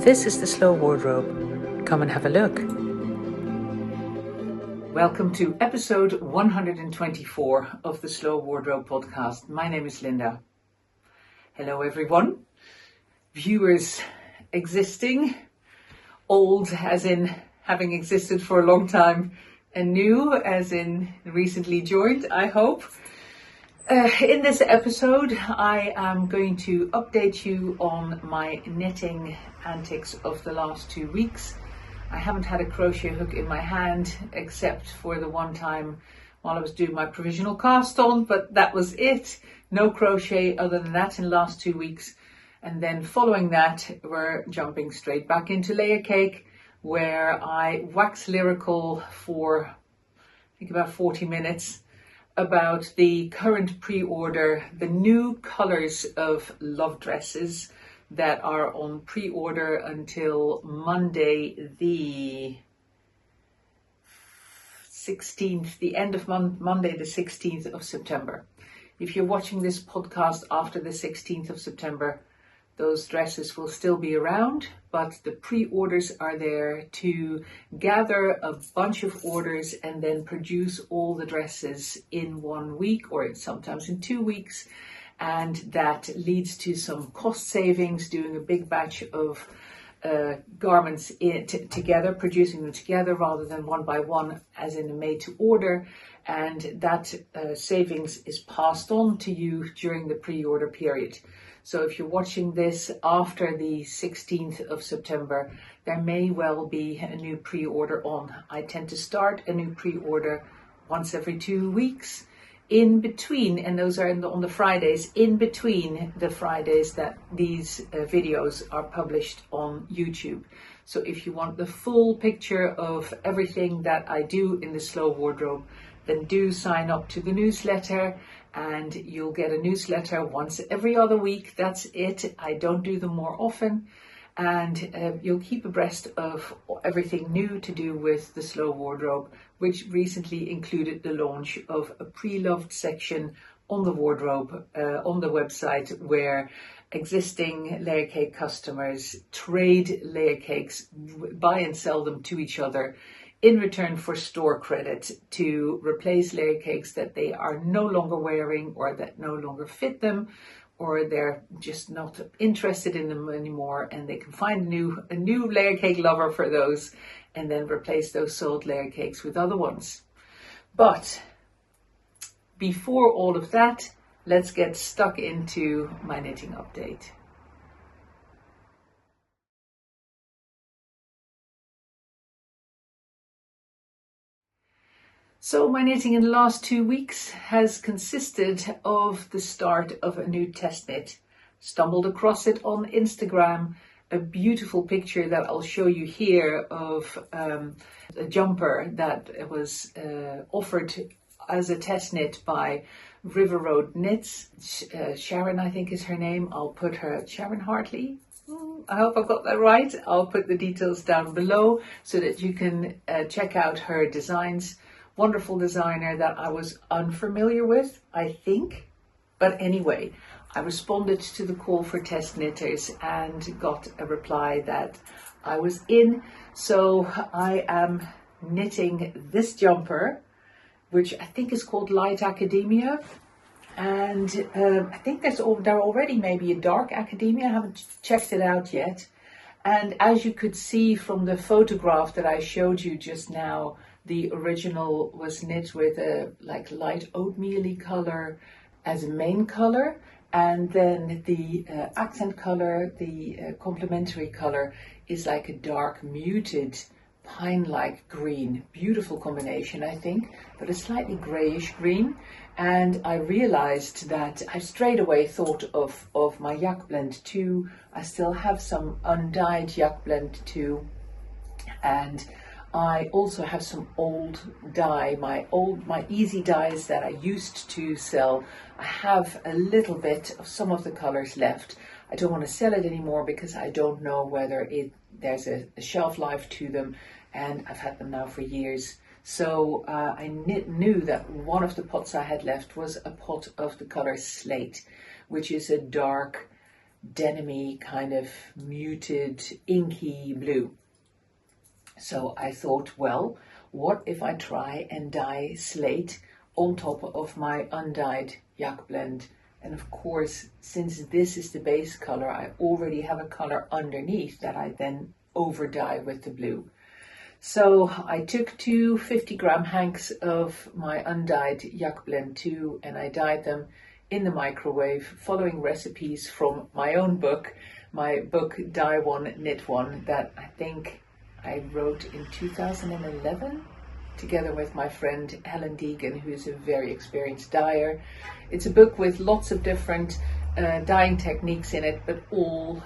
This is the Slow Wardrobe. Come and have a look. Welcome to episode 124 of the Slow Wardrobe podcast. My name is Linda. Hello everyone. Viewers existing, old as in having existed for a long time, and new as in recently joined, I hope. In this episode, I am going to update you on my knitting antics of the last 2 weeks. I haven't had a crochet hook in my hand except for the one time while I was doing my provisional cast on, but that was it. No crochet other than that in the last 2 weeks. And then following that, we're jumping straight back into Layercake, where I wax lyrical for I think about 40 minutes about the current pre-order, the new colors of love dresses that are on pre-order until Monday the 16th, the end of Monday the 16th of September. If you're watching this podcast after the 16th of September, those dresses will still be around, but the pre-orders are there to gather a bunch of orders and then produce all the dresses in 1 week or sometimes in 2 weeks. And that leads to some cost savings, doing a big batch of garments together, producing them together rather than one by one as in a made to order. And that savings is passed on to you during the pre-order period. So if you're watching this after the 16th of September, there may well be a new pre-order on. I tend to start a new pre-order once every 2 weeks. In between, and those are on the Fridays, in between the Fridays that these videos are published on YouTube. So if you want the full picture of everything that I do in the Slow Wardrobe, then do sign up to the newsletter, and you'll get a newsletter once every other week. That's it. I don't do them more often. And you'll keep abreast of everything new to do with the Slow Wardrobe, which recently included the launch of a pre-loved section on the wardrobe, on the website, where existing Layercake customers trade Layercakes, buy and sell them to each other in return for store credit to replace Layercakes that they are no longer wearing or that no longer fit them, or they're just not interested in them anymore, and they can find a new Layercake lover for those and then replace those sold Layercakes with other ones. But before all of that, let's get stuck into my knitting update. So my knitting in the last 2 weeks has consisted of the start of a new test knit. Stumbled across it on Instagram, a beautiful picture that I'll show you here of a jumper that was offered as a test knit by RiverRoadKnits. Sharon, I think is her name. I'll put her, Sharon Hartley. I hope I got that right. I'll put the details down below so that you can check out her designs. Wonderful designer that I was unfamiliar with, I think. But anyway, I responded to the call for test knitters and got a reply that I was in. So I am knitting this jumper, which I think is called Light Academia. And I think there already maybe a dark academia. I haven't checked it out yet. And as you could see from the photograph that I showed you just now, the original was knit with a like light oatmeal-y color as a main color, and then the accent color, the complementary color, is like a dark muted pine-like green. Beautiful combination, I think, but a slightly grayish green. And I realized that I straight away thought of my Yak Blend 2. I still have some undyed Yak Blend 2, and I also have some old dye, my easy dyes that I used to sell. I have a little bit of some of the colors left. I don't want to sell it anymore because I don't know whether there's a shelf life to them, and I've had them now for years. So I knew that one of the pots I had left was a pot of the color Slate, which is a dark denim-y kind of muted inky blue. So I thought, well, what if I try and dye slate on top of my undyed yak blend? And of course, since this is the base color, I already have a color underneath that I then over dye with the blue. So I took two 50-gram hanks of my undyed yak blend 2 and I dyed them in the microwave, following recipes from my own book, my book Dye One, Knit One, that I think I wrote in 2011 together with my friend Helen Deegan, who's a very experienced dyer. It's a book with lots of different dyeing techniques in it, but all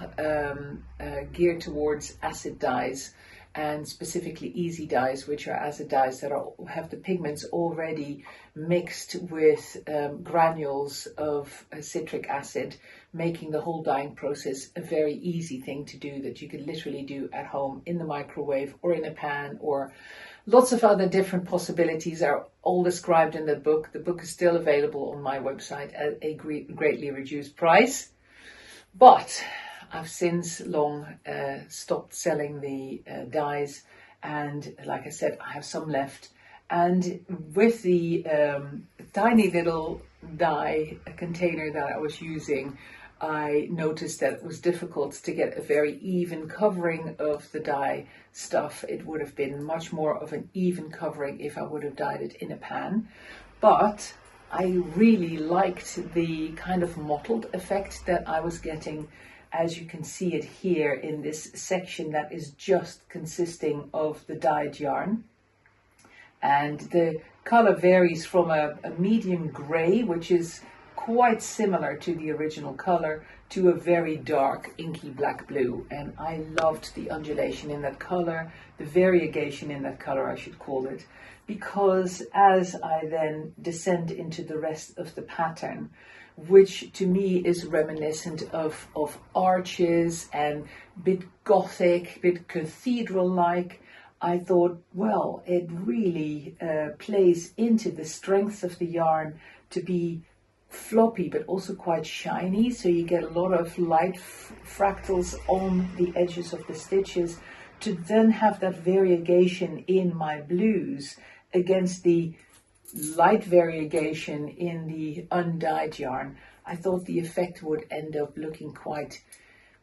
geared towards acid dyes, and specifically easy dyes, which are acid dyes that have the pigments already mixed with granules of citric acid, making the whole dyeing process a very easy thing to do that you can literally do at home in the microwave or in a pan, or lots of other different possibilities are all described in the book. The book is still available on my website at a greatly reduced price, but I've since long stopped selling the dyes, and like I said, I have some left. And with the tiny little dye container that I was using, I noticed that it was difficult to get a very even covering of the dye stuff. It would have been much more of an even covering if I would have dyed it in a pan. But I really liked the kind of mottled effect that I was getting, as you can see it here in this section that is just consisting of the dyed yarn. And the color varies from a medium gray, which is quite similar to the original color, to a very dark inky black blue. And I loved the undulation in that color, the variegation in that color I should call it, because as I then descend into the rest of the pattern, which to me is reminiscent of arches and a bit gothic, a bit cathedral-like, I thought, well, it really plays into the strength of the yarn to be floppy but also quite shiny, so you get a lot of light fractals on the edges of the stitches, to then have that variegation in my blues against the light variegation in the undyed yarn. I thought the effect would end up looking quite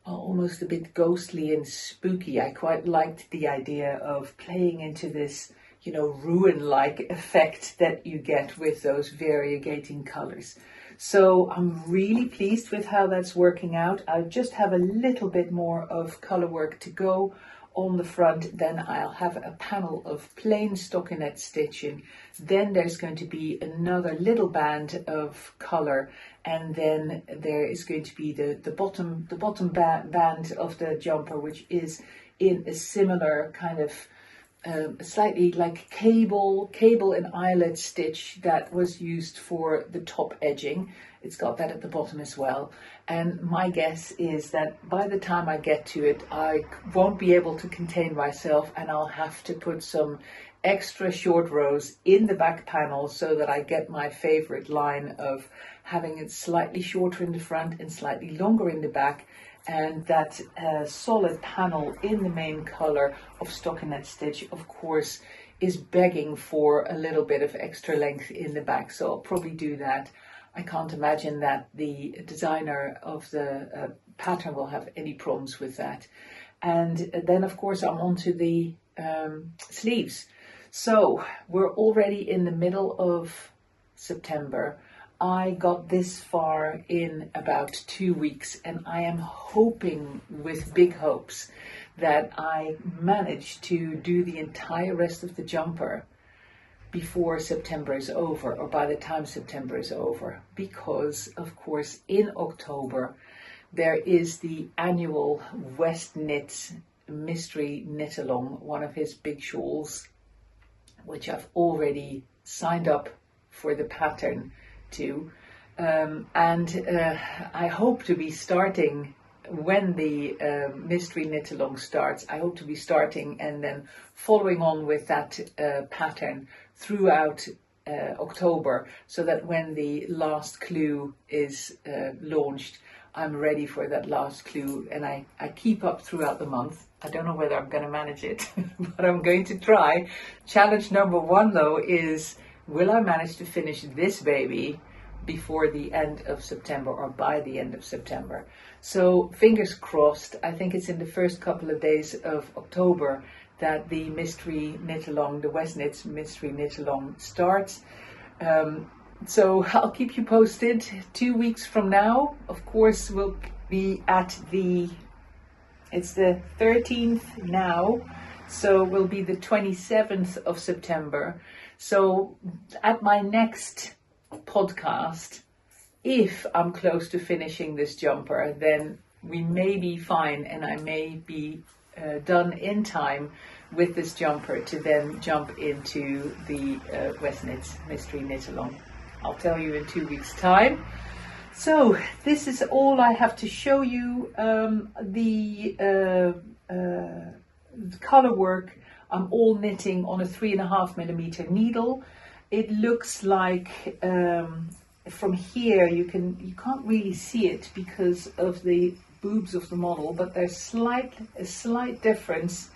almost a bit ghostly and spooky. I quite liked the idea of playing into this, you know, ruin-like effect that you get with those variegating colors. So I'm really pleased with how that's working out. I just have a little bit more of color work to go on the front. Then I'll have a panel of plain stockinette stitching. Then there's going to be another little band of color, and then there is going to be the bottom band of the jumper, which is in a similar kind of slightly like cable and eyelet stitch that was used for the top edging. It's got that at the bottom as well. And my guess is that by the time I get to it, I won't be able to contain myself, and I'll have to put some extra short rows in the back panel so that I get my favorite line of having it slightly shorter in the front and slightly longer in the back, and that solid panel in the main color of stockinette stitch, of course, is begging for a little bit of extra length in the back. So I'll probably do that. I can't imagine that the designer of the pattern will have any problems with that. And then, of course, I'm on to the sleeves. So we're already in the middle of September. I got this far in about 2 weeks, and I am hoping with big hopes that I manage to do the entire rest of the jumper before September is over, or by the time September is over, because of course in October there is the annual West Knits mystery knit along, one of his big shawls, which I've already signed up for the pattern to, and I hope to be starting when the mystery knit along starts. I hope to be starting and then following on with that pattern throughout October, so that when the last clue is launched, I'm ready for that last clue, and I keep up throughout the month. I don't know whether I'm going to manage it, but I'm going to try. Challenge number 1 though is, will I manage to finish this baby before the end of September, or by the end of September? So fingers crossed. I think it's in the first couple of days of October that the mystery knit along, the West Knits mystery knit along starts. So I'll keep you posted. 2 weeks from now, of course, we'll be at it's the 13th now, so we'll be the 27th of September. So at my next podcast, if I'm close to finishing this jumper, then we may be fine, and I may be done in time with this jumper to then jump into the West Knits mystery knit along. I'll tell you in 2 weeks' time. So this is all I have to show you. The color work, I'm all knitting on a 3.5mm needle. It looks like from here you can't really see it because of the boobs of the model, but there's a slight difference.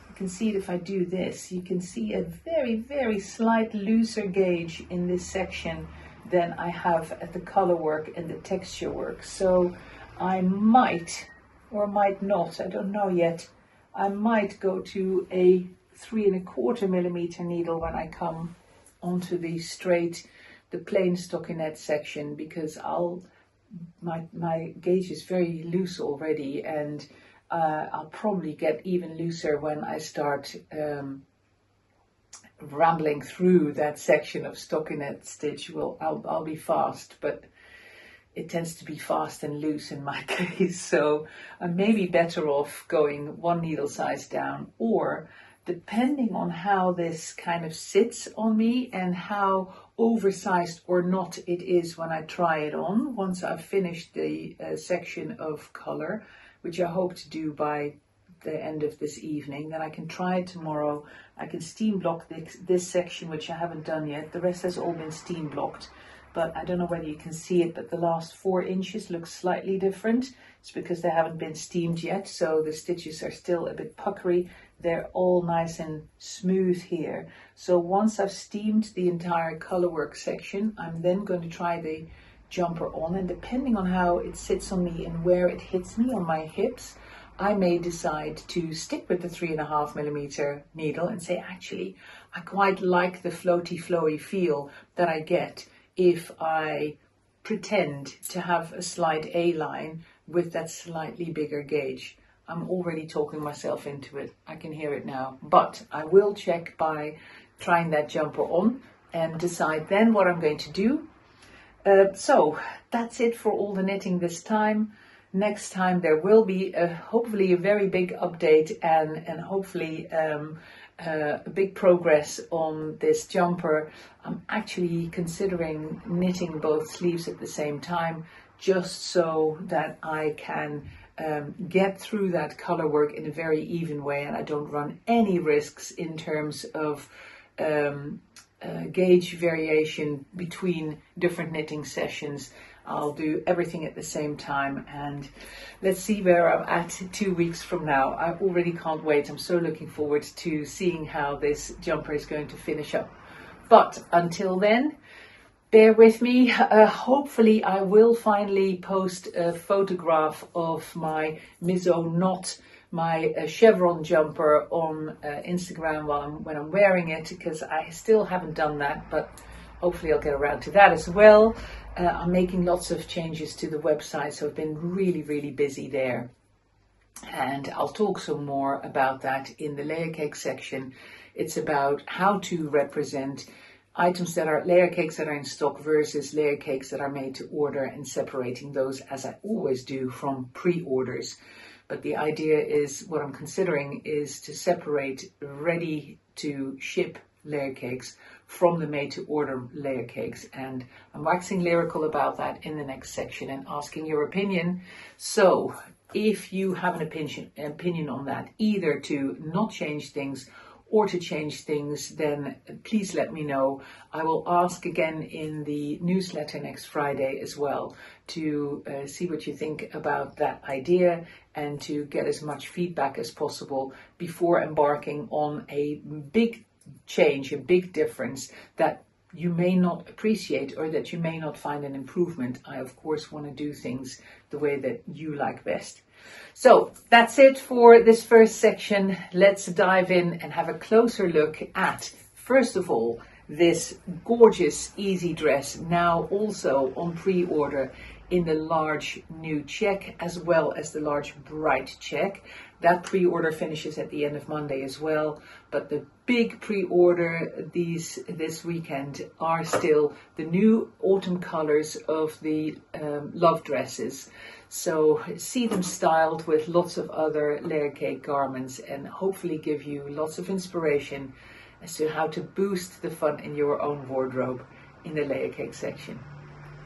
You can see it if I do this. You can see a very, very slight looser gauge in this section than I have at the color work and the texture work. So I might, or might not, I don't know yet, I might go to a 3.25mm needle when I come onto the plain stockinette section, because my gauge is very loose already, and I'll probably get even looser when I start rambling through that section of stockinette stitch. I'll be fast, but it tends to be fast and loose in my case, so I may be better off going 1 needle size down, or depending on how this kind of sits on me and how oversized or not it is when I try it on, once I've finished the section of color, which I hope to do by the end of this evening, then I can try it tomorrow. I can steam block this section, which I haven't done yet. The rest has all been steam blocked, but I don't know whether you can see it, but the last 4 inches look slightly different. It's because they haven't been steamed yet, so the stitches are still a bit puckery. They're all nice and smooth here. So once I've steamed the entire colorwork section, I'm then going to try the jumper on, and depending on how it sits on me and where it hits me on my hips, I may decide to stick with the 3.5mm needle and say, actually, I quite like the floaty flowy feel that I get if I pretend to have a slight A-line with that slightly bigger gauge. I'm already talking myself into it. I can hear it now, but I will check by trying that jumper on and decide then what I'm going to do. So that's it for all the knitting this time. Next time there will be hopefully a very big update and hopefully a big progress on this jumper. I'm actually considering knitting both sleeves at the same time, just so that I can get through that color work in a very even way, and I don't run any risks in terms of gauge variation between different knitting sessions. I'll do everything at the same time, and let's see where I'm at 2 weeks from now. I already can't wait. I'm so looking forward to seeing how this jumper is going to finish up. But until then, bear with me. Hopefully I will finally post a photograph of my Mizo knot, my chevron jumper on Instagram when I'm wearing it, because I still haven't done that, but hopefully I'll get around to that as well. I'm making lots of changes to the website, so I've been really, really busy there. And I'll talk some more about that in the Layercake section. It's about how to represent items that are layer cakes that are in stock versus layer cakes that are made to order, and separating those, as I always do, from pre-orders. But the idea is, what I'm considering is to separate ready to ship layer cakes from the made to order layer cakes, and I'm waxing lyrical about that in the next section and asking your opinion. So if you have an opinion on that, either to not change things or to change things, then please let me know. I will ask again in the newsletter next Friday as well to see what you think about that idea and to get as much feedback as possible before embarking on a big change, a big difference that you may not appreciate or that you may not find an improvement. I of course want to do things the way that you like best. So that's it for this first section. Let's dive in and have a closer look at, first of all, this gorgeous easy dress, now also on pre-order in the large new check as well as the large bright check. That pre-order finishes at the end of Monday as well, but the big pre-order this weekend are still the new autumn colors of the love dresses. So see them styled with lots of other Layercake garments and hopefully give you lots of inspiration as to how to boost the fun in your own wardrobe in the Layercake section.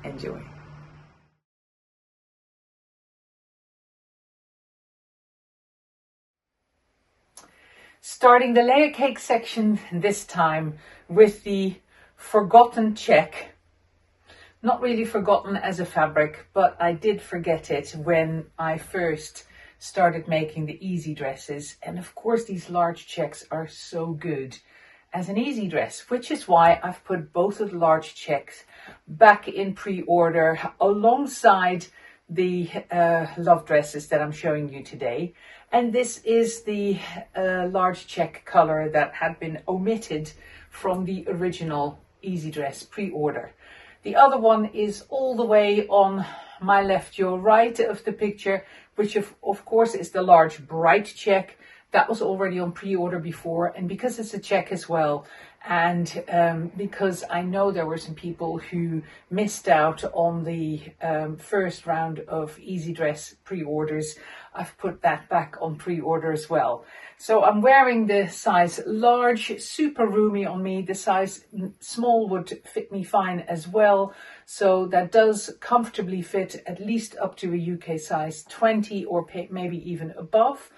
Enjoy. Starting the Layercake section this time with the forgotten check. Not really forgotten as a fabric, but I did forget it when I first started making the easy dresses. And of course, these large checks are so good as an easy dress, which is why I've put both of the large checks back in pre-order alongside the love dresses that I'm showing you today. And this is the large check color that had been omitted from the original easy dress pre-order. The other one is all the way on my left, your right of the picture, which of course is the large bright check. That was already on pre-order before, and because it's a check as well, and because I know there were some people who missed out on the first round of easy dress pre-orders, I've put that back on pre-order as well. So I'm wearing the size large, super roomy on me. The size small would fit me fine as well. So that does comfortably fit at least up to a UK size 20 or maybe even above.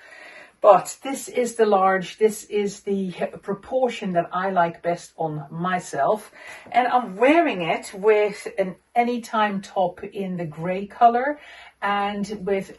But this is the large, this is the proportion that I like best on myself. And I'm wearing it with an anytime top in the grey colour and with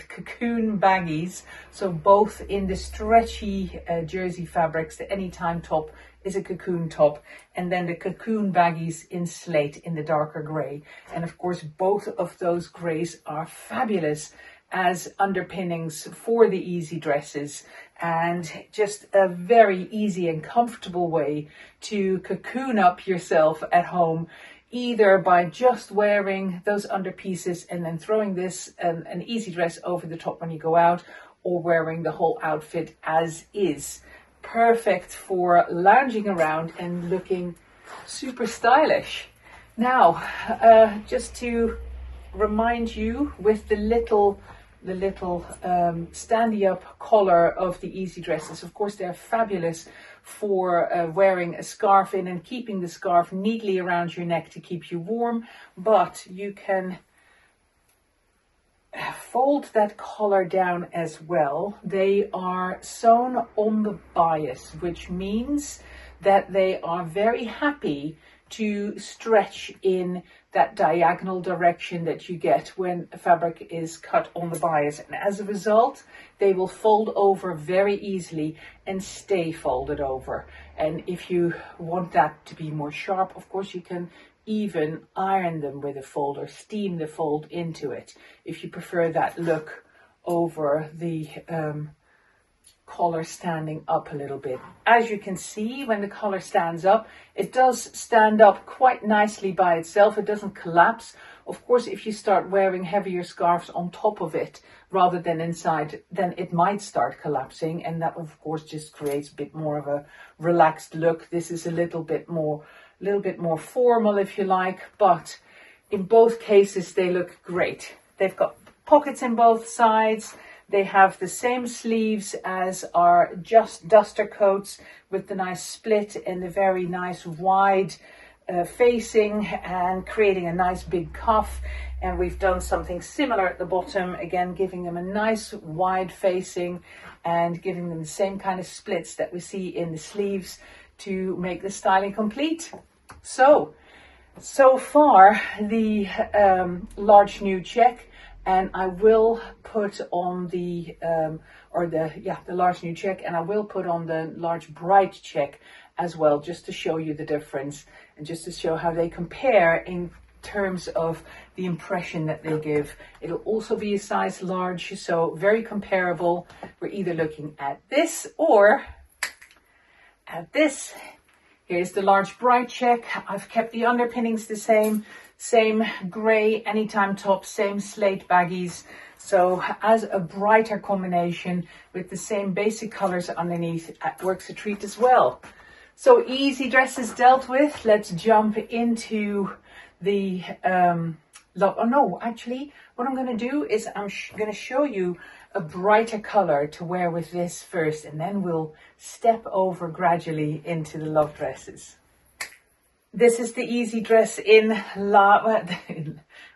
cocoon baggies. So both in the stretchy jersey fabrics, the anytime top is a cocoon top, and then the cocoon baggies in slate in the darker grey. And of course, both of those greys are fabulous as underpinnings for the easy dresses, and just a very easy and comfortable way to cocoon up yourself at home, either by just wearing those underpieces and then throwing this an easy dress over the top when you go out, or wearing the whole outfit as is. Perfect for lounging around and looking super stylish. Now, just to remind you, with the little standy up collar of the easy dresses, of course they're fabulous for wearing a scarf in and keeping the scarf neatly around your neck to keep you warm, but you can fold that collar down as well. They are sewn on the bias, which means that they are very happy to stretch in that diagonal direction that you get when a fabric is cut on the bias. And as a result, they will fold over very easily and stay folded over. And if you want that to be more sharp, of course, you can even iron them with a fold or steam the fold into it, if you prefer that look over the collar standing up a little bit. As you can see, when the collar stands up, it does stand up quite nicely by itself. It doesn't collapse. Of course, if you start wearing heavier scarves on top of it rather than inside, then it might start collapsing, and that of course just creates a bit more of a relaxed look. This is a little bit more formal, if you like, but in both cases they look great. They've got pockets in both sides. They have the same sleeves as our just duster coats, with the nice split and the very nice wide facing and creating a nice big cuff. And we've done something similar at the bottom, again giving them a nice wide facing and giving them the same kind of splits that we see in the sleeves to make the styling complete. So far the large new check, and I will put on the large new check, and I will put on the large bright check as well, just to show you the difference and just to show how they compare in terms of the impression that they give. It'll also be a size large, so very comparable. We're either looking at this or at this. Here's the large bright check. I've kept the underpinnings the same gray anytime top, same slate baggies. So as a brighter combination with the same basic colors underneath, it works a treat as well. So easy dresses dealt with. Let's jump into the actually what I'm going to do is I'm going to show you a brighter color to wear with this first, and then we'll step over gradually into the love dresses. This is the easy dress in lava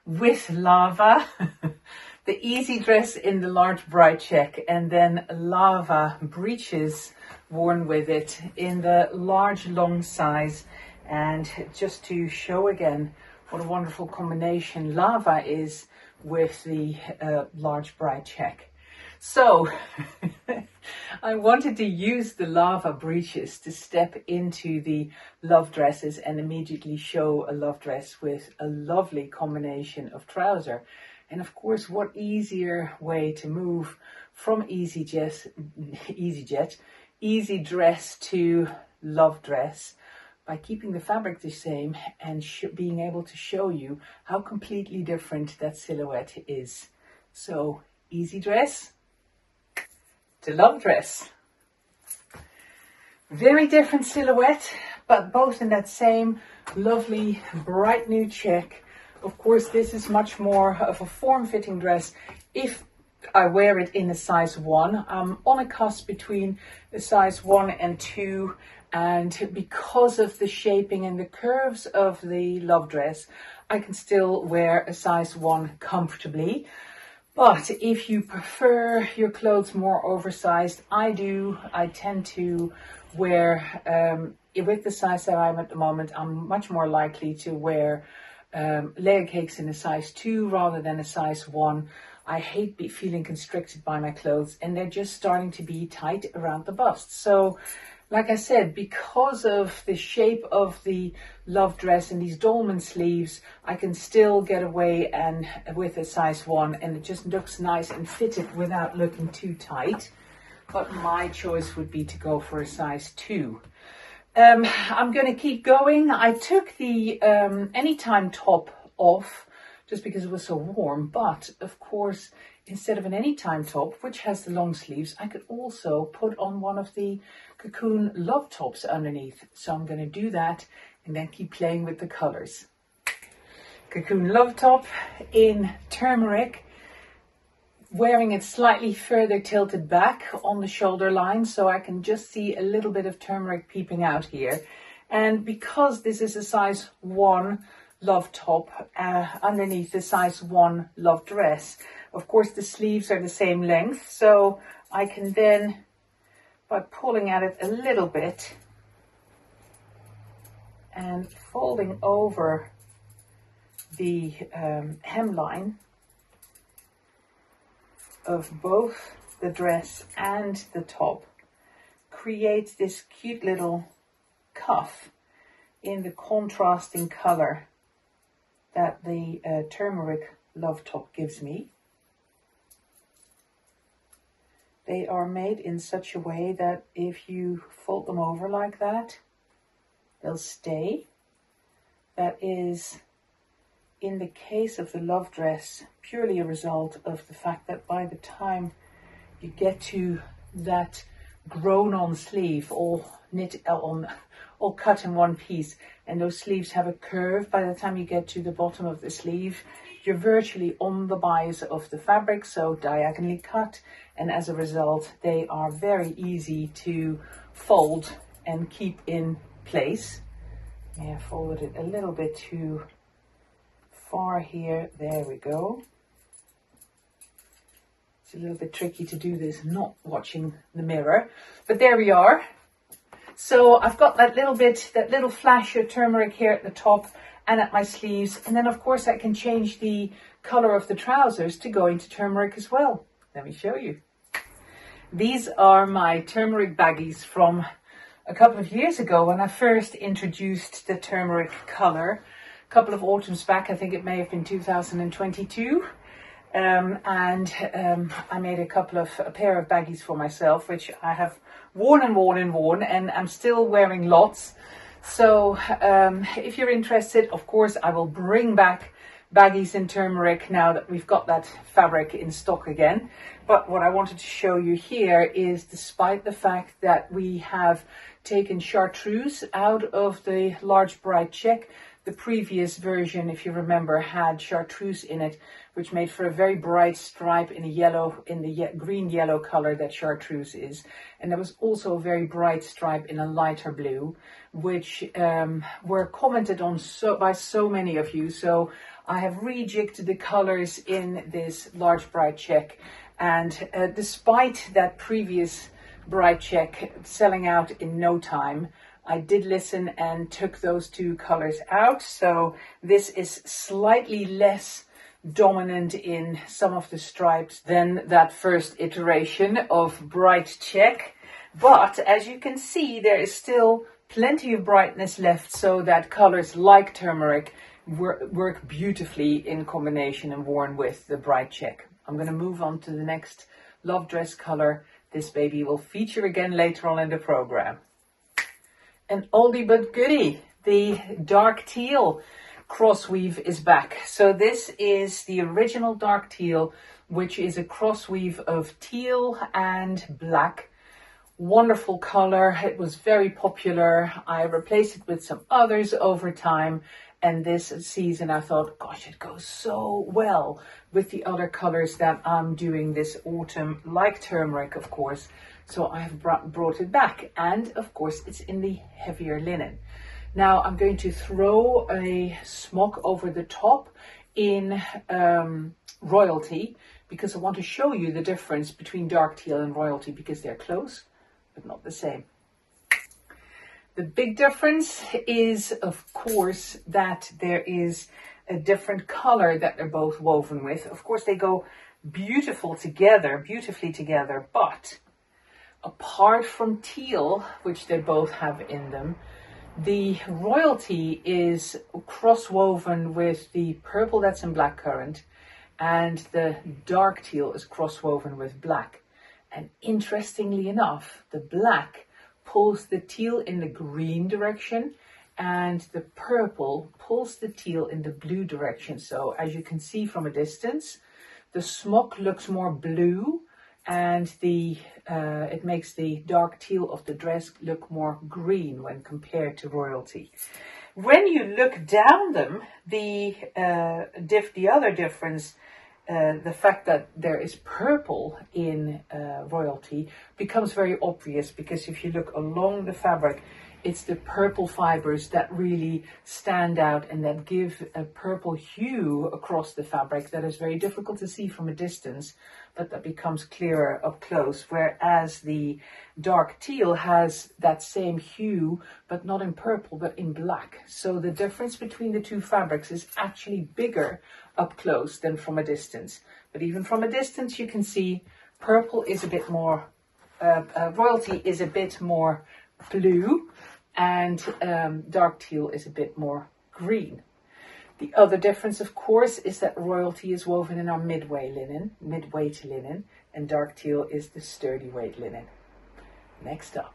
with lava. The easy dress in the large bright check, and then lava breeches worn with it in the large long size. And just to show again what a wonderful combination lava is with the large bright check. So I wanted to use the lava breeches to step into the love dresses and immediately show a love dress with a lovely combination of trouser. And of course, what easier way to move from easy dress to love dress by keeping the fabric the same and being able to show you how completely different that silhouette is. So easy dress to love dress. Very different silhouette, but both in that same lovely bright new check. Of course, this is much more of a form-fitting dress if I wear it in a size 1. I'm on a cusp between a size 1 and 2, and because of the shaping and the curves of the love dress, I can still wear a size 1 comfortably. But if you prefer your clothes more oversized, I tend to wear, with the size that I'm at the moment, I'm much more likely to wear layer cakes in a size 2 rather than a size 1. I hate feeling constricted by my clothes, and they're just starting to be tight around the bust. So like I said, because of the shape of the love dress and these dolman sleeves, I can still get away and with a size 1, and it just looks nice and fitted without looking too tight. But my choice would be to go for a size 2. I'm going to keep going. I took the anytime top off just because it was so warm, but of course, instead of an anytime top, which has the long sleeves, I could also put on one of the cocoon love tops underneath. So I'm going to do that and then keep playing with the colors. Cocoon love top in turmeric, wearing it slightly further tilted back on the shoulder line, so I can just see a little bit of turmeric peeping out here. And because this is a size 1 love top underneath the size 1 love dress, of course the sleeves are the same length, so I can then, by pulling at it a little bit and folding over the hemline of both the dress and the top, create this cute little cuff in the contrasting color that the turmeric love top gives me. They are made in such a way that if you fold them over like that, they'll stay. That is, in the case of the love dress, purely a result of the fact that by the time you get to that grown-on sleeve, all knit on, all cut in one piece, and those sleeves have a curve, by the time you get to the bottom of the sleeve, you're virtually on the bias of the fabric, so diagonally cut, and as a result, they are very easy to fold and keep in place. Yeah, fold it a little bit too far here. There we go. It's a little bit tricky to do this not watching the mirror, but there we are. So I've got that little flash of turmeric here at the top and at my sleeves. And then of course I can change the color of the trousers to go into turmeric as well. Let me show you. These are my turmeric baggies from a couple of years ago when I first introduced the turmeric color. A couple of autumns back, I think it may have been 2022. I made a pair of baggies for myself, which I have worn and worn and worn, and I'm still wearing lots. So if you're interested, of course, I will bring back baggies in turmeric now that we've got that fabric in stock again. But what I wanted to show you here is, despite the fact that we have taken chartreuse out of the large bright check, the previous version, if you remember, had chartreuse in it, which made for a very bright stripe in the green yellow color that chartreuse is. And there was also a very bright stripe in a lighter blue, which were commented on by so many of you. So I have rejigged the colors in this large bright check. And despite that previous bright check selling out in no time, I did listen and took those two colors out. So this is slightly less dominant in some of the stripes than that first iteration of bright check. But as you can see, there is still plenty of brightness left, so that colors like turmeric work beautifully in combination and worn with the bright check. I'm going to move on to the next love dress color. This baby will feature again later on in the program. An oldie but goodie, the dark teal crossweave is back. So this is the original dark teal, which is a crossweave of teal and black. Wonderful color. It was very popular. I replaced it with some others over time. And this season I thought, gosh, it goes so well with the other colors that I'm doing this autumn, like turmeric, of course. So I have brought it back. And of course, it's in the heavier linen. Now I'm going to throw a smock over the top in royalty, because I want to show you the difference between dark teal and royalty, because they're close, but not the same. The big difference is, of course, that there is a different color that they're both woven with. Of course, they go beautifully together, but apart from teal, which they both have in them, the royalty is cross-woven with the purple that's in blackcurrant, and the dark teal is cross-woven with black. And interestingly enough, the black pulls the teal in the green direction, and the purple pulls the teal in the blue direction. So as you can see from a distance, the smock looks more blue, and it makes the dark teal of the dress look more green when compared to royalty. When you look down them, the other difference, the fact that there is purple in royalty, becomes very obvious, because if you look along the fabric, it's the purple fibers that really stand out and that give a purple hue across the fabric that is very difficult to see from a distance, but that becomes clearer up close. Whereas the dark teal has that same hue, but not in purple, but in black. So the difference between the two fabrics is actually bigger up close than from a distance. But even from a distance, you can see purple is a bit more, royalty is a bit more blue, and dark teal is a bit more green. The other difference, of course, is that royalty is woven in our midweight linen, and dark teal is the sturdy weight linen. Next up,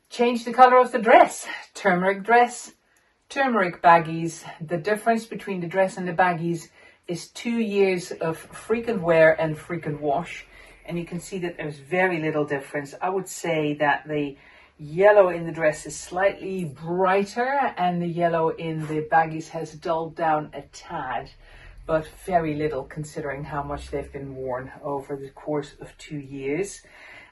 change the color of the dress. Turmeric dress, turmeric baggies. The difference between the dress and the baggies is 2 years of frequent wear and frequent wash. And you can see that there's very little difference. I would say that the yellow in the dress is slightly brighter, and the yellow in the baggies has dulled down a tad, but very little considering how much they've been worn over the course of 2 years.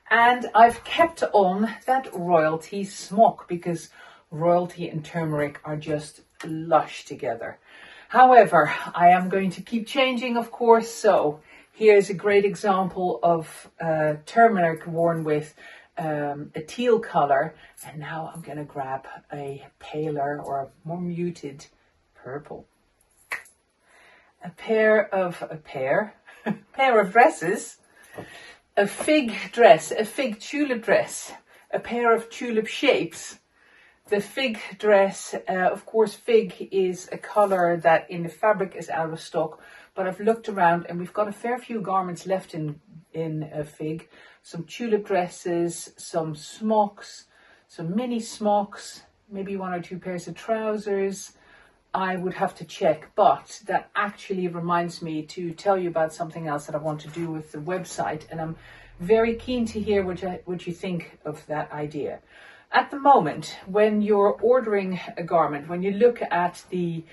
And I've kept on that royalty smock, because royalty and turmeric are just lush together. However, I am going to keep changing, of course. So here's a great example of turmeric worn with a teal color. And now I'm going to grab a paler or a more muted purple. A pair of dresses, a fig dress, a fig tulip dress, a pair of tulip shapes. The fig dress, of course, fig is a color that in the fabric is out of stock, but I've looked around and we've got a fair few garments left in fig. Some tulip dresses, some smocks, some mini smocks, maybe 1 or 2 pairs of trousers. I would have to check, but that actually reminds me to tell you about something else that I want to do with the website, and I'm very keen to hear what you think of that idea. At the moment, when you're ordering a garment, when you look at the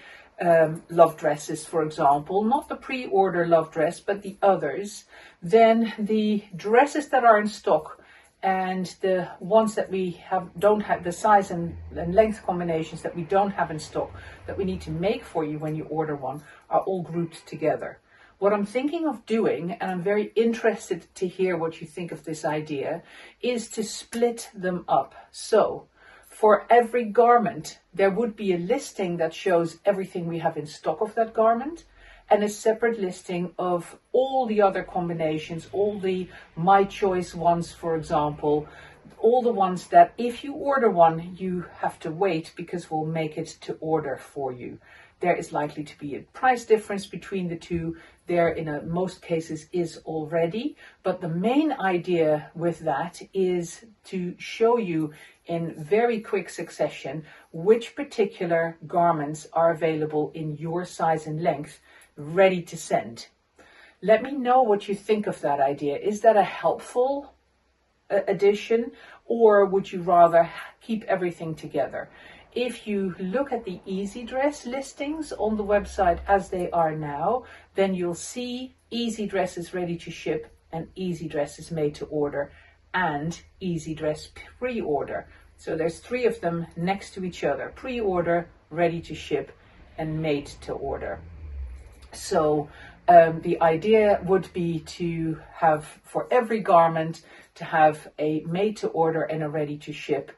love dresses, for example, not the pre-order love dress, but the others, then the dresses that are in stock and the ones that we don't have, the size and length combinations that we don't have in stock, that we need to make for you when you order one, are all grouped together. What I'm thinking of doing, and I'm very interested to hear what you think of this idea, is to split them up. So for every garment, there would be a listing that shows everything we have in stock of that garment, and a separate listing of all the other combinations, all the my choice ones, for example, all the ones that if you order one, you have to wait because we'll make it to order for you. There is likely to be a price difference between the two. There in most cases is already, but the main idea with that is to show you in very quick succession which particular garments are available in your size and length, ready to send. Let me know what you think of that idea. Is that a helpful addition, or would you rather keep everything together? If you look at the Easy Dress listings on the website as they are now, then you'll see Easy Dresses ready to ship and Easy Dresses made to order and Easy Dress pre-order. So there's 3 of them next to each other: pre-order, ready to ship, and made to order. So the idea would be to have, for every garment, to have a made to order and a ready to ship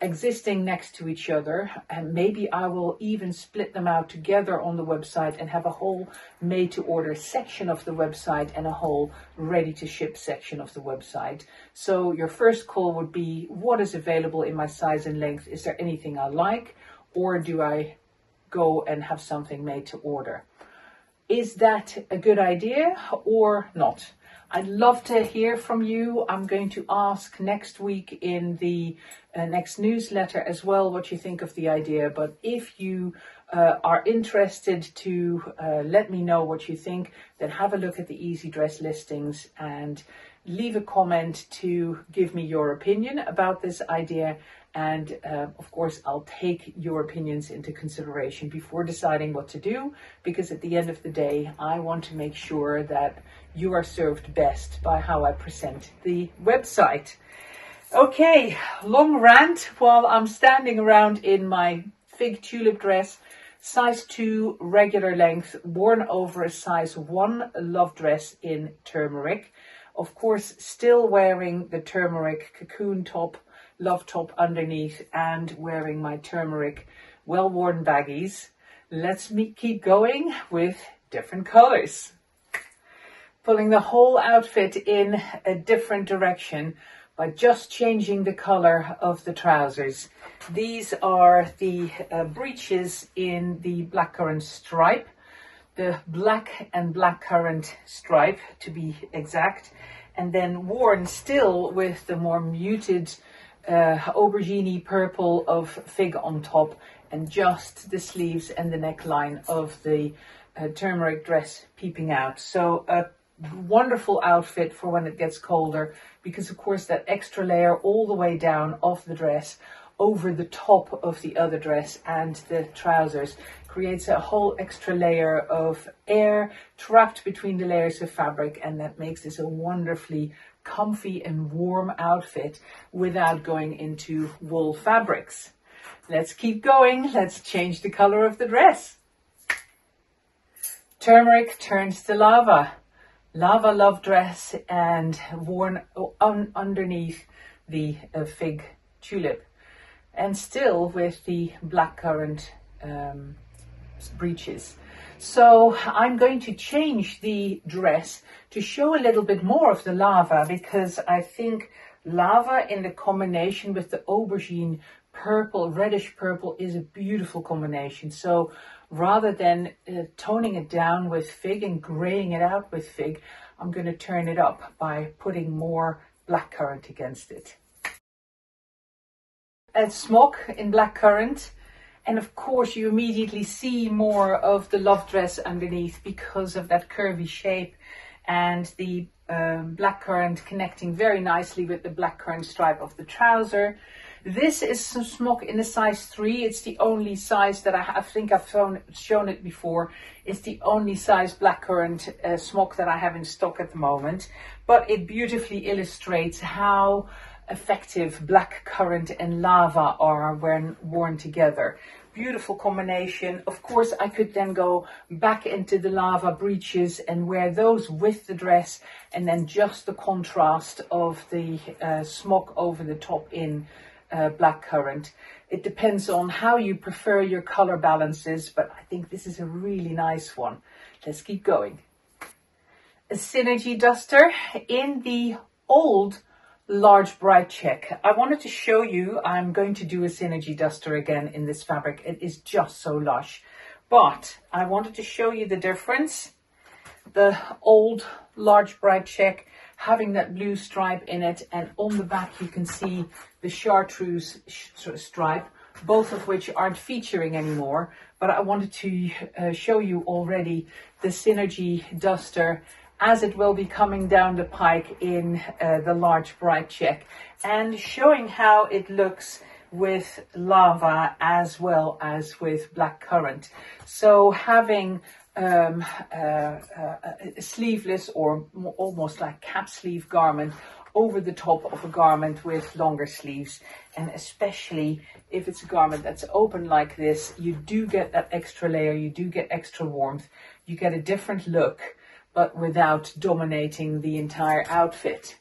existing next to each other, and maybe I will even split them out together on the website and have a whole made to order section of the website and a whole ready to ship section of the website. So your first call would be, what is available in my size and length? Is there anything I like, or do I go and have something made to order? Is that a good idea or not? I'd love to hear from you. I'm going to ask next week in the next newsletter as well what you think of the idea. But if you are interested to let me know what you think, then have a look at the Easy Dress listings and leave a comment to give me your opinion about this idea. And of course, I'll take your opinions into consideration before deciding what to do, because at the end of the day, I want to make sure that you are served best by how I present the website. Okay, long rant while I'm standing around in my fig tulip dress, size 2 regular length, worn over a size 1 love dress in turmeric. Of course, still wearing the turmeric cocoon top, love top underneath, and wearing my turmeric well-worn baggies. Let's keep going with different colors. Pulling the whole outfit in a different direction by just changing the color of the trousers. These are the breeches in the blackcurrant stripe, the black and blackcurrant stripe to be exact, and then worn still with the more muted aubergine purple of fig on top, and just the sleeves and the neckline of the turmeric dress peeping out. So a wonderful outfit for when it gets colder, because of course that extra layer all the way down of the dress over the top of the other dress and the trousers creates a whole extra layer of air trapped between the layers of fabric, and that makes this a wonderfully comfy and warm outfit without going into wool fabrics. Let's keep going. Let's change the color of the dress. turmeric turns to lava. Lava love dress and worn underneath the fig tulip. And still with the blackcurrant breeches. So I'm going to change the dress to show a little bit more of the lava, because I think lava in the combination with the aubergine purple, reddish purple, is a beautiful combination. So rather than toning it down with fig and graying it out with fig, I'm going to turn it up by putting more blackcurrant against it. A smock in blackcurrant, and of course you immediately see more of the love dress underneath because of that curvy shape and the blackcurrant connecting very nicely with the blackcurrant stripe of the trouser. This is some smock in a size 3. It's the only size that I think I've shown it before. It's the only size blackcurrant smock that I have in stock at the moment. But it beautifully illustrates how effective blackcurrant and lava are when worn together. Beautiful combination. Of course, I could then go back into the lava breeches and wear those with the dress, and then just the contrast of the smock over the top in blackcurrant. It depends on how you prefer your color balances, but I think this is a really nice one. Let's keep going. A synergy duster in the old large bright check. I wanted to show you, I'm going to do a synergy duster again in this fabric. It is just so lush, but I wanted to show you the difference. The old large bright check having that blue stripe in it, and on the back you can see the chartreuse stripe, both of which aren't featuring anymore. But I wanted to show you already the synergy duster as it will be coming down the pike in the large bright check, and showing how it looks with lava as well as with blackcurrant. So having a sleeveless or almost like cap sleeve garment over the top of a garment with longer sleeves, and especially if it's a garment that's open like this, you do get that extra layer, you do get extra warmth, you get a different look, but without dominating the entire outfit.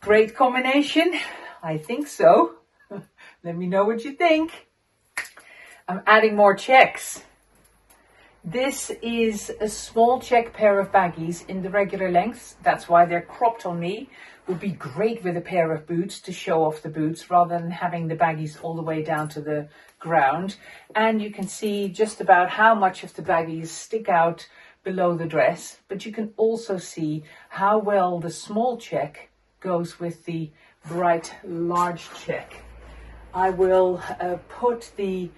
Great combination, I think so. Let me know what you think. I'm adding more checks. This is a small check pair of baggies in the regular lengths. That's why they're cropped on me. Would be great with a pair of boots to show off the boots rather than having the baggies all the way down to the ground. And you can see just about how much of the baggies stick out below the dress, but you can also see how well the small check goes with the bright large check. I will put the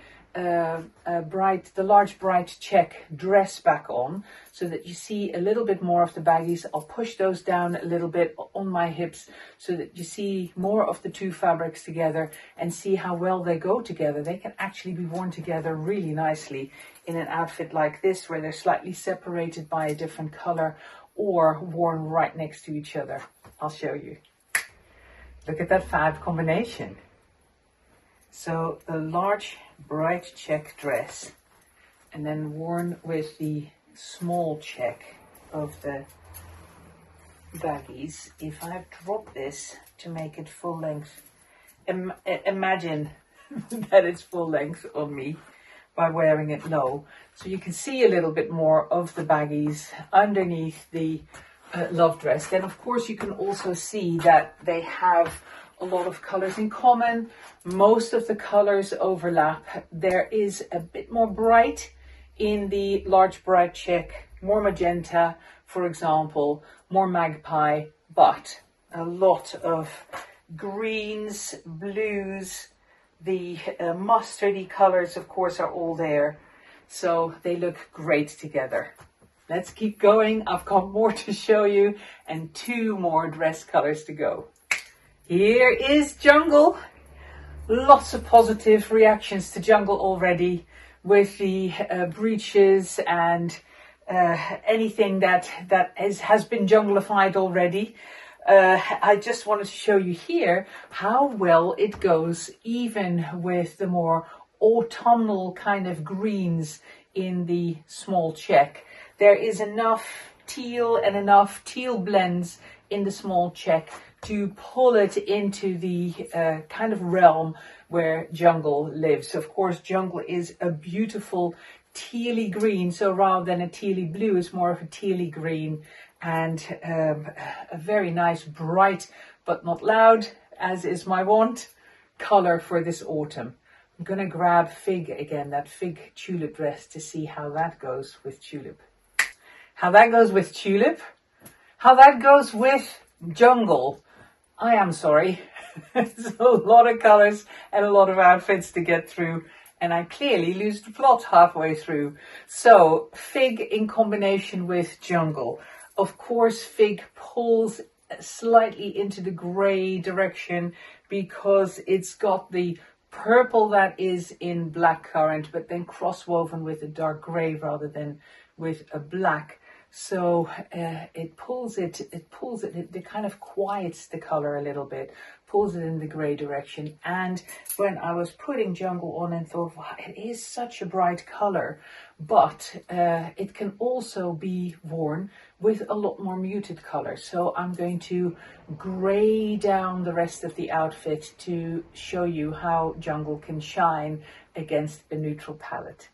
large bright check dress back on so that you see a little bit more of the baggies. I'll push those down a little bit on my hips so that you see more of the two fabrics together and see how well they go together. They can actually be worn together really nicely in an outfit like this, where they're slightly separated by a different color or worn right next to each other. I'll show you. Look at that fab combination. So the large bright check dress, and then worn with the small check of the baggies. If I drop this to make it full length, imagine that it's full length on me by wearing it low. So you can see a little bit more of the baggies underneath the love dress. Then of course you can also see that they have a lot of colors in common. Most of the colors overlap. There is a bit more bright in the large bright check, more magenta, for example, more magpie, but a lot of greens, blues, the mustardy colors, of course, are all there. So they look great together. Let's keep going. I've got more to show you and 2 more dress colors to go. Here is Jungle. Lots of positive reactions to Jungle already with the breeches and anything that has been junglified already. I just wanted to show you here how well it goes even with the more autumnal kind of greens in the small check. There is enough teal and enough teal blends in the small check to pull it into the kind of realm where Jungle lives. Of course, Jungle is a beautiful tealy green, so rather than a tealy blue, it's more of a tealy green, and a very nice, bright, but not loud, as is my wont, color for this autumn. I'm going to grab Fig again, that Fig tulip dress, to see how that goes with Tulip. How that goes with Tulip. How that goes with Jungle. I am sorry. It's a lot of colors and a lot of outfits to get through, and I clearly lose the plot halfway through. So Fig in combination with Jungle. Of course, Fig pulls slightly into the grey direction because it's got the purple that is in blackcurrant, but then cross-woven with a dark grey rather than with a black. So it kind of quiets the color a little bit, pulls it in the grey direction. And when I was putting Jungle on and thought, wow, it is such a bright color, but it can also be worn with a lot more muted color. So I'm going to grey down the rest of the outfit to show you how Jungle can shine against a neutral palette.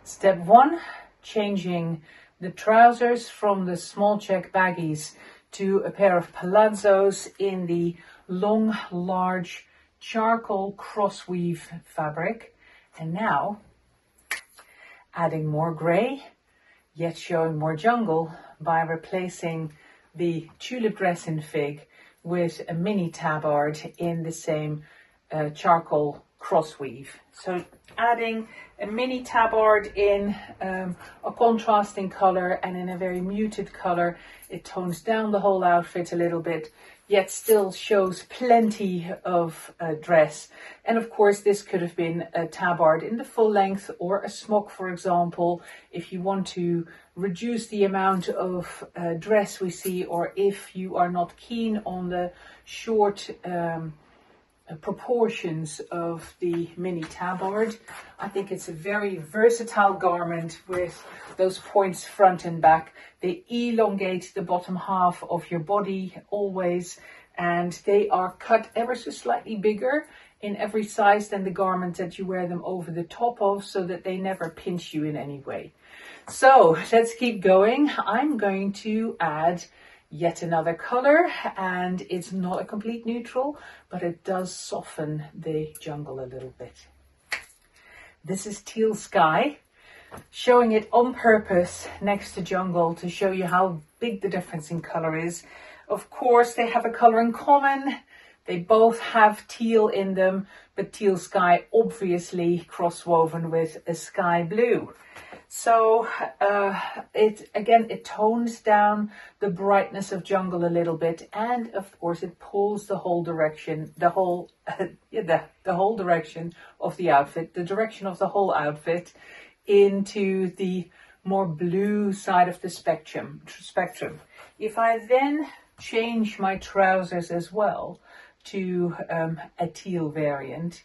Step 1, changing the trousers from the small check baggies to a pair of palazzos in the long, large charcoal cross-weave fabric. And now adding more grey, yet showing more Jungle by replacing the tulip dress in Fig with a mini tabard in the same charcoal cross-weave. So adding a mini tabard in a contrasting color and in a very muted color, it tones down the whole outfit a little bit, yet still shows plenty of dress. And of course, this could have been a tabard in the full length or a smock, for example, if you want to reduce the amount of dress we see, or if you are not keen on the short proportions of the mini tabard. I think it's a very versatile garment with those points front and back. They elongate the bottom half of your body always, and they are cut ever so slightly bigger in every size than the garment that you wear them over the top of, so that they never pinch you in any way. So let's keep going. I'm going to add yet another color, and it's not a complete neutral, but it does soften the Jungle a little bit. This is Teal Sky, showing it on purpose next to Jungle to show you how big the difference in color is. Of course, they have a color in common. They both have teal in them, but Teal Sky obviously cross-woven with a sky blue. So it tones down the brightness of Jungle a little bit, and of course it pulls the whole direction, the whole direction of the outfit, the direction of the whole outfit into the more blue side of the spectrum. If I then change my trousers as well to a teal variant,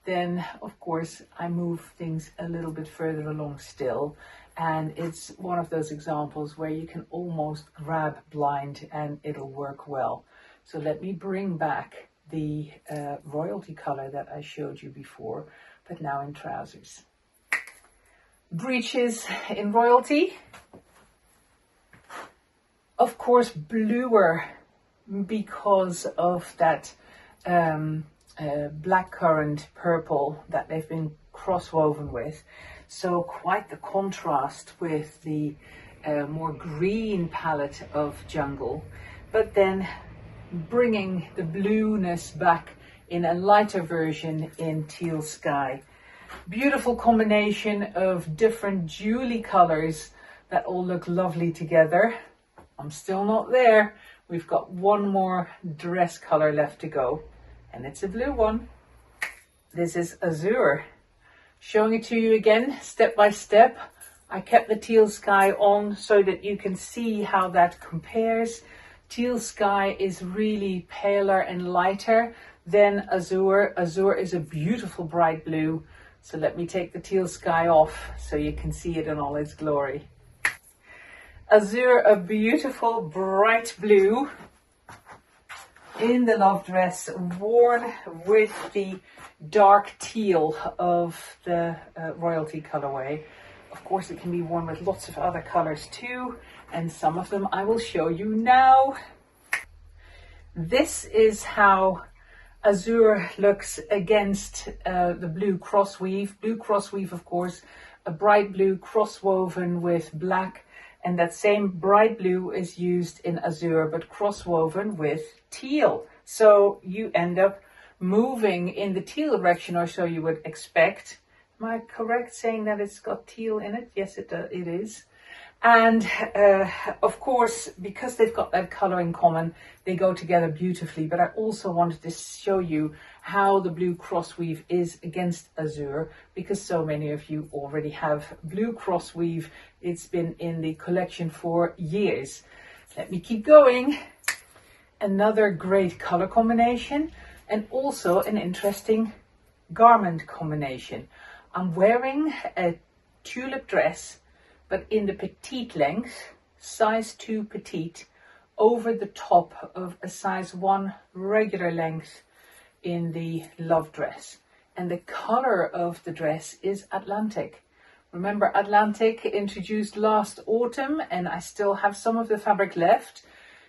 then of course I move things a little bit further along still, and it's one of those examples where you can almost grab blind and it'll work well. So let me bring back the royalty color that I showed you before, but now in trousers. Breeches in royalty, of course bluer because of that blackcurrant purple that they've been cross-woven with. So quite the contrast with the more green palette of Jungle, but then bringing the blueness back in a lighter version in Teal Sky. Beautiful combination of different jewelry colors that all look lovely together. I'm still not there. We've got one more dress color left to go, and it's a blue one. This is Azure. Showing it to you again, step by step. I kept the Teal Sky on so that you can see how that compares. Teal Sky is really paler and lighter than Azure. Azure is a beautiful bright blue. So let me take the teal sky off so you can see it in all its glory. Azure, a beautiful bright blue in the love dress, worn with the dark teal of the royalty colorway. Of course, it can be worn with lots of other colors too, and some of them I will show you now. This is how Azure looks against the blue cross weave. Blue cross weave, of course, a bright blue cross woven with black, and that same bright blue is used in Azure, but cross woven with teal. So you end up moving in the teal direction, or so you would expect. Am I correct saying that it's got teal in it? Yes, it is. And of course, because they've got that color in common, they go together beautifully. But I also wanted to show you how the blue cross weave is against Azure, because so many of you already have blue cross weave. It's been in the collection for years. Let me keep going. Another great color combination, and also an interesting garment combination. I'm wearing a tulip dress, but in the petite length, size 2 petite, over the top of a size 1 regular length in the love dress. And the color of the dress is Atlantic. Remember, Atlantic introduced last autumn, and I still have some of the fabric left.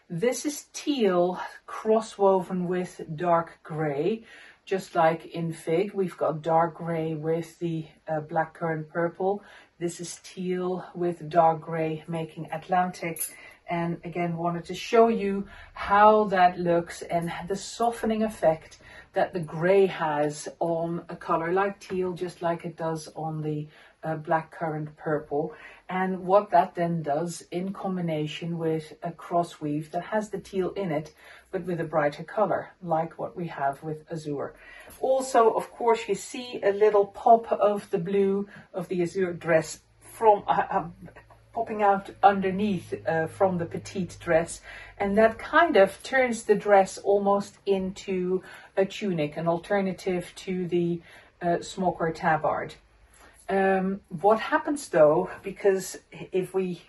This is teal cross woven with dark gray. Just like in Fig, we've got dark gray with the blackcurrant purple. This is teal with dark gray, making Atlantic. And again, wanted to show you how that looks and the softening effect that the gray has on a color like teal, just like it does on the blackcurrant purple. And what that then does in combination with a cross weave that has the teal in it, but with a brighter color, like what we have with Azure. Also, of course, you see a little pop of the blue of the Azure dress from popping out underneath from the petite dress, and that kind of turns the dress almost into a tunic, an alternative to the smoker tabard. What happens though, because if we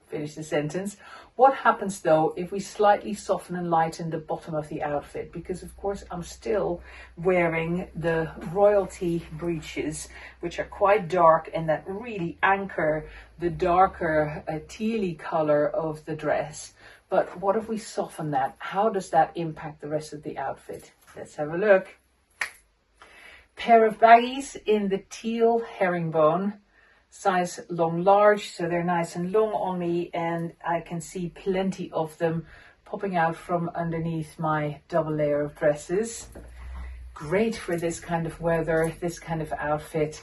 finish the sentence, what happens though if we slightly soften and lighten the bottom of the outfit? Because of course I'm still wearing the royalty breeches, which are quite dark and that really anchor the darker tealy color of the dress. But what if we soften that? How does that impact the rest of the outfit? Let's have a look. Pair of baggies in the teal herringbone, size long large, so they're nice and long on me, and I can see plenty of them popping out from underneath my double layer of dresses. Great for this kind of weather, this kind of outfit,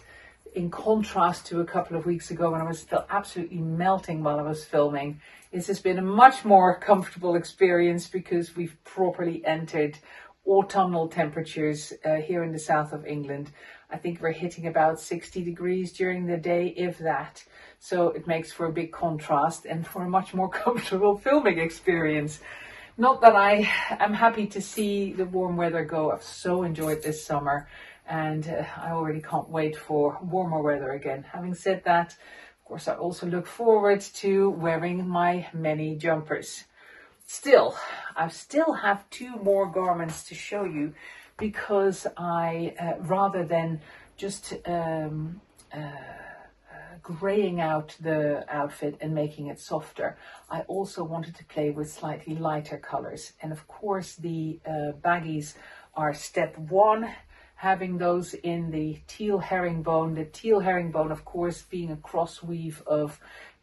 in contrast to a couple of weeks ago when I was still absolutely melting while I was filming. This has been a much more comfortable experience because we've properly entered autumnal temperatures here in the south of England. I think we're hitting about 60 degrees during the day, if that. So it makes for a big contrast and for a much more comfortable filming experience. Not that I am happy to see the warm weather go. I've so enjoyed this summer, and I already can't wait for warmer weather again. Having said that, of course, I also look forward to wearing my many jumpers. Still, I still have 2 more garments to show you, because I, rather than just graying out the outfit and making it softer, I also wanted to play with slightly lighter colors. And of course, the baggies are step 1, having those in the teal herringbone. The teal herringbone, of course, being a cross weave of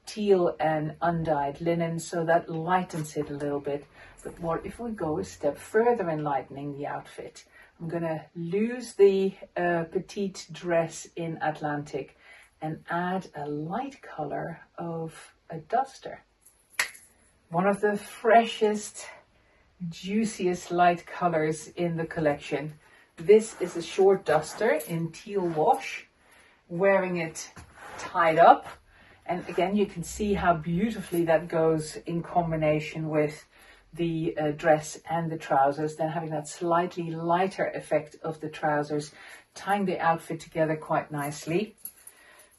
teal and undyed linen, so that lightens it a little bit. But what if we go a step further in lightening the outfit? I'm gonna lose the petite dress in Atlantic and add a light color of a duster. One of the freshest, juiciest light colors in the collection. This is a short duster in teal wash, wearing it tied up. And again, you can see how beautifully that goes in combination with the dress and the trousers, then having that slightly lighter effect of the trousers tying the outfit together quite nicely.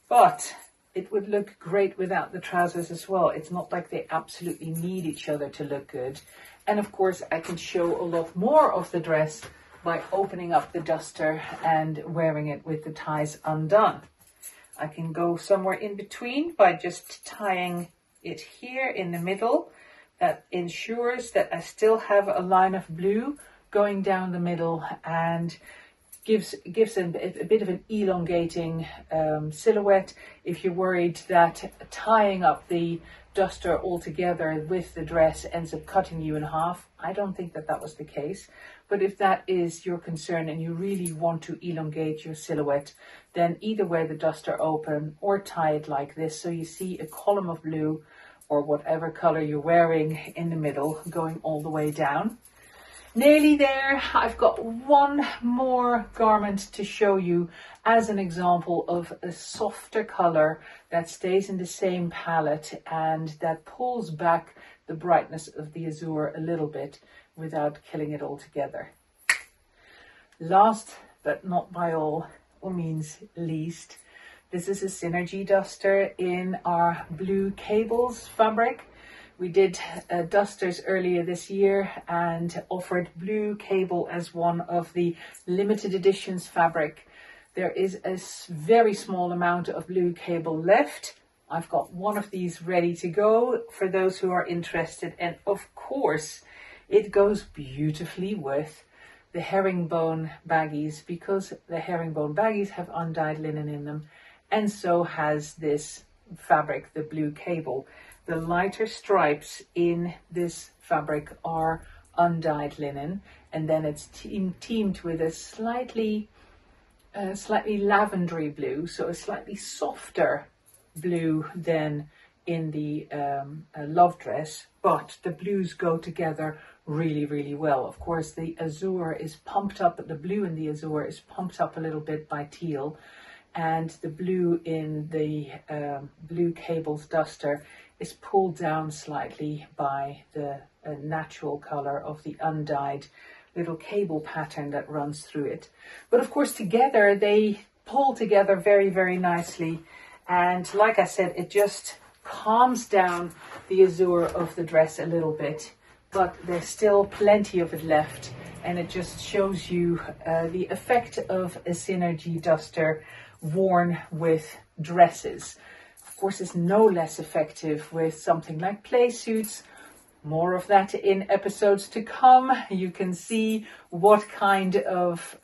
But it would look great without the trousers as well. It's not like they absolutely need each other to look good. And of course, I can show a lot more of the dress by opening up the duster and wearing it with the ties undone. I can go somewhere in between by just tying it here in the middle. That ensures that I still have a line of blue going down the middle and gives a bit of an elongating silhouette. If you're worried that tying up the duster all together with the dress ends up cutting you in half, I don't think that was the case. But if that is your concern and you really want to elongate your silhouette, then either wear the duster open or tie it like this, so you see a column of blue or whatever color you're wearing in the middle going all the way down. Nearly there. I've got one more garment to show you as an example of a softer color that stays in the same palette and that pulls back the brightness of the azure a little bit without killing it altogether. Last but not by all means least, this is a Synergy duster in our blue cables fabric. We did dusters earlier this year and offered blue cable as one of the limited editions fabric. There is a very small amount of blue cable left. I've got one of these ready to go for those who are interested. And of course, it goes beautifully with the herringbone baggies, because the herringbone baggies have undyed linen in them. And so has this fabric, the blue cable. The lighter stripes in this fabric are undyed linen, and then it's teamed with a slightly lavendery blue, so a slightly softer blue than in the love dress, but the blues go together really, really well. Of course, the azure is pumped up, the blue in the azure is pumped up a little bit by teal, and the blue in the blue cables duster is pulled down slightly by the natural color of the undyed little cable pattern that runs through it. But of course, together they pull together very, very nicely. And like I said, it just calms down the azure of the dress a little bit, but there's still plenty of it left. And it just shows you the effect of a Synergy duster worn with dresses. Of course, it's no less effective with something like play suits. More of that in episodes to come. You can see what kind of,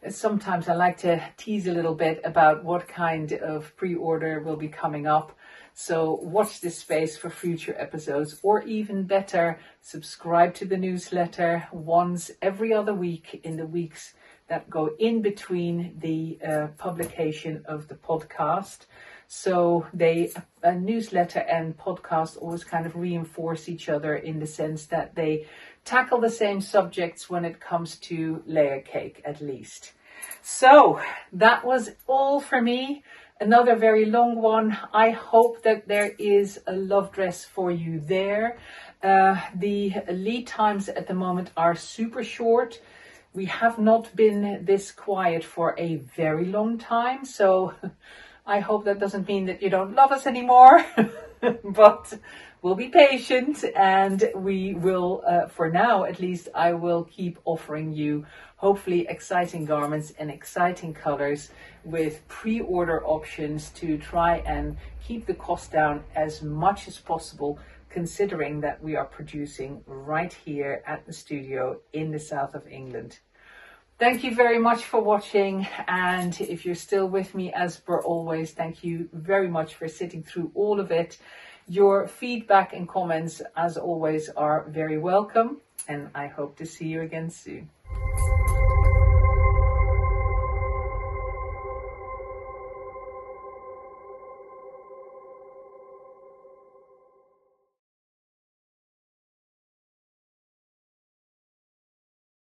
sometimes I like to tease a little bit about what kind of pre-order will be coming up. So watch this space for future episodes, or even better, subscribe to the newsletter once every other week in the weeks that go in between the publication of the podcast. So a newsletter and podcast always kind of reinforce each other in the sense that they tackle the same subjects when it comes to Layercake, at least. So that was all for me. Another very long one. I hope that there is a love dress for you there. The lead times at the moment are super short. We have not been this quiet for a very long time, so I hope that doesn't mean that you don't love us anymore, but we'll be patient, and we will, for now at least, I will keep offering you hopefully exciting garments and exciting colors with pre-order options to try and keep the cost down as much as possible, considering that we are producing right here at the studio in the south of England. Thank you very much for watching, and if you're still with me, as per always, thank you very much for sitting through all of it. Your feedback and comments, as always, are very welcome, and I hope to see you again soon.